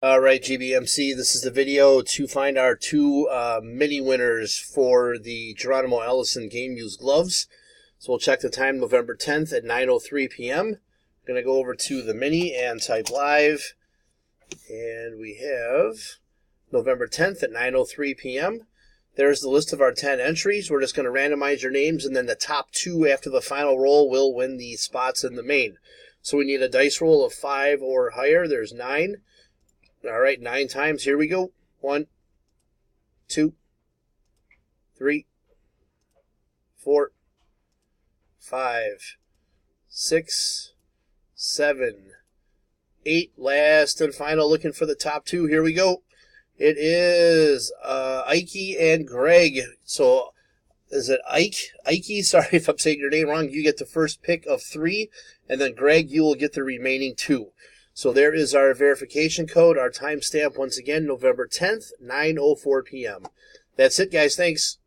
All right, GBMC, this is the video to find our two mini winners for the Geronimo Ellison Game Used Gloves. So we'll check the time, November 10th at 9:03 p.m. I'm going to go over to the mini and type live. And we have November 10th at 9:03 p.m. There's the list of our 10 entries. We're just going to randomize your names, and then the top two after the final roll will win the spots in the main. So we need a dice roll of 5 or higher. There's 9. All right, 9 times. Here we go. 1, 2, 3, 4, 5, 6, 7, 8. Last and final, looking for the top two. Here we go. It is Ike and Greg. So is it Ike? Ike, sorry if I'm saying your name wrong. You get the first pick of 3, and then Greg, you will get the remaining 2. So there is our verification code, our timestamp, once again, November 10th, 9:04 p.m. That's it, guys. Thanks.